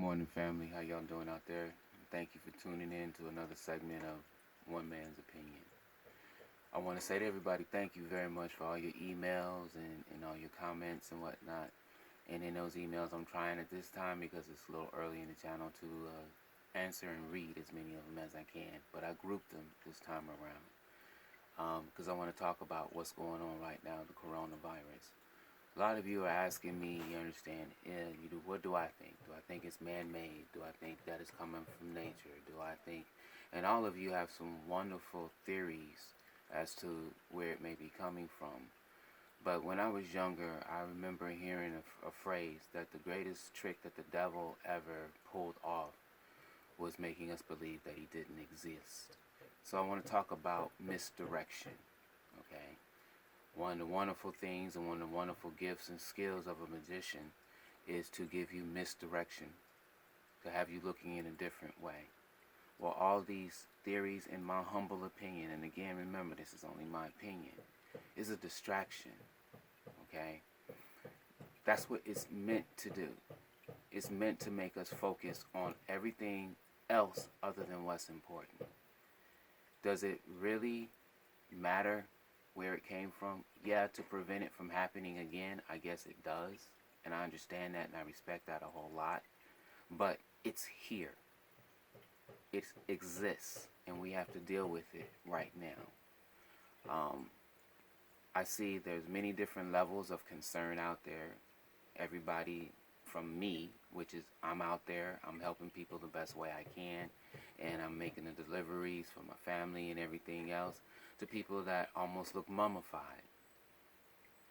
morning, family. How y'all doing out there? Thank you for tuning in to another segment of One Man's Opinion. I want to say to everybody, thank you very much for all your emails and all your comments and whatnot. And in those emails, I'm trying at this time because it's a little early in the channel to answer and read as many of them as I can. But I grouped them this time around because I want to talk about what's going on right now, the coronavirus. A lot of you are asking me, you understand, what do I think? Do I think it's man-made? Do I think that it's coming from nature? Do I think, and all of you have some wonderful theories as to where it may be coming from. But when I was younger, I remember hearing a phrase that the greatest trick that the devil ever pulled off was making us believe that he didn't exist. So I want to talk about misdirection, okay? One of the wonderful things and one of the wonderful gifts and skills of a magician is to give you misdirection, to have you looking in a different way. Well, all these theories, in my humble opinion, and again, remember, this is only my opinion, is a distraction, okay? That's what it's meant to do. It's meant to make us focus on everything else other than what's important. Does it really matter where it came from? Yeah, to prevent it from happening again, I guess it does. And I understand that and I respect that a whole lot. But it's here. It exists and we have to deal with it right now. I see there's many different levels of concern out there. Everybody from me, which is I'm out there, I'm helping people the best way I can, and I'm making the deliveries for my family and everything else, to people that almost look mummified.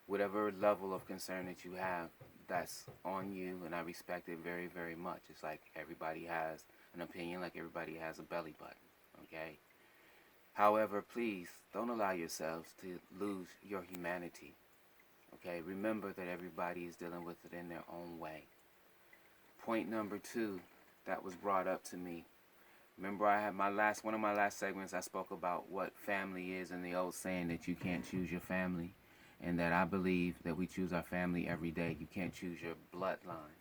Whatever level of concern that you have, that's on you, and I respect it very, very much. It's like everybody has an opinion, like everybody has a belly button, okay? However, please don't allow yourselves to lose your humanity, okay? Remember that everybody is dealing with it in their own way. Point number 2 that was brought up to me. Remember, I had one of my last segments, I spoke about what family is and the old saying that you can't choose your family, and that I believe that we choose our family every day. You can't choose your bloodline.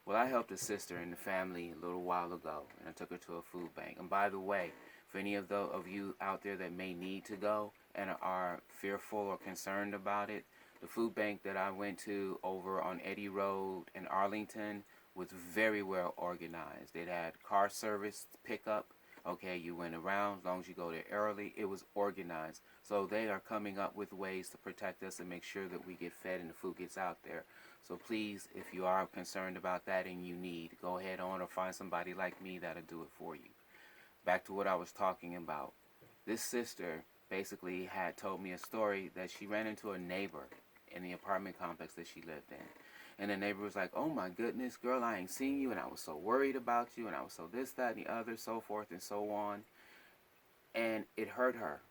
Well, I helped a sister in the family a little while ago, and I took her to a food bank. And by the way, for any of you out there that may need to go and are fearful or concerned about it, the food bank that I went to over on Eddy Road in Arlington was very well organized. It had car service pickup. Okay, you went around as long as you go there early. It was organized. So they are coming up with ways to protect us and make sure that we get fed and the food gets out there. So please, if you are concerned about that and you need, go ahead on or find somebody like me that'll do it for you. Back to what I was talking about. This sister basically had told me a story that she ran into a neighbor in the apartment complex that she lived in. And the neighbor was like, oh my goodness, girl, I ain't seen you, and I was so worried about you, and I was so this, that, and the other, so forth and so on. And it hurt her,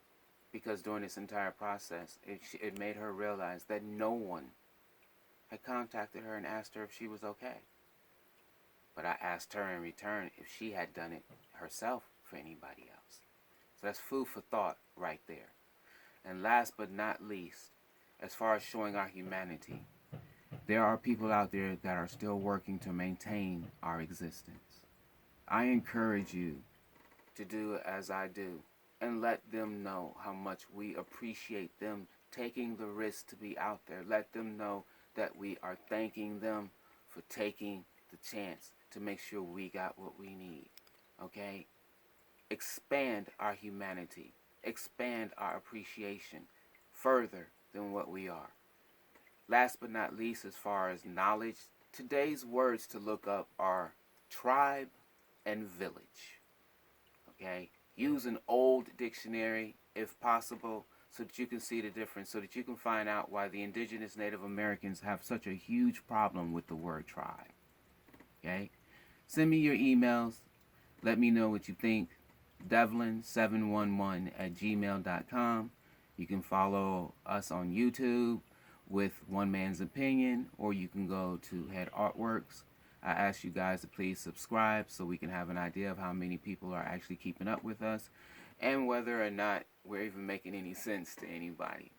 because during this entire process, it made her realize that no one had contacted her and asked her if she was okay. But I asked her in return if she had done it herself for anybody else. So that's food for thought right there. And last but not least, as far as showing our humanity, there are people out there that are still working to maintain our existence. I encourage you to do as I do and let them know how much we appreciate them taking the risk to be out there. Let them know that we are thanking them for taking the chance to make sure we got what we need. Okay? Expand our humanity. Expand our appreciation further than what we are. Last but not least, as far as knowledge, today's words to look up are tribe and village. Okay? Use an old dictionary if possible so that you can see the difference, so that you can find out why the indigenous Native Americans have such a huge problem with the word tribe. Okay? Send me your emails. Let me know what you think. Devlin711@gmail.com. You can follow us on YouTube with One Man's Opinion, or you can go to Head Artworks. I ask you guys to please subscribe so we can have an idea of how many people are actually keeping up with us and whether or not we're even making any sense to anybody.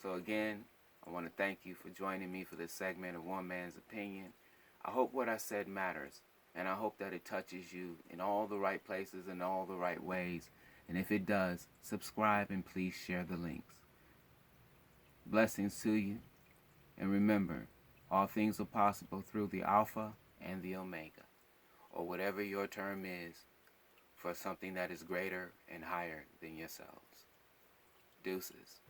So again, I want to thank you for joining me for this segment of One Man's Opinion. I hope what I said matters. And I hope that it touches you in all the right places and all the right ways. And if it does, subscribe and please share the links. Blessings to you. And remember, all things are possible through the Alpha and the Omega, or whatever your term is for something that is greater and higher than yourselves. Deuces.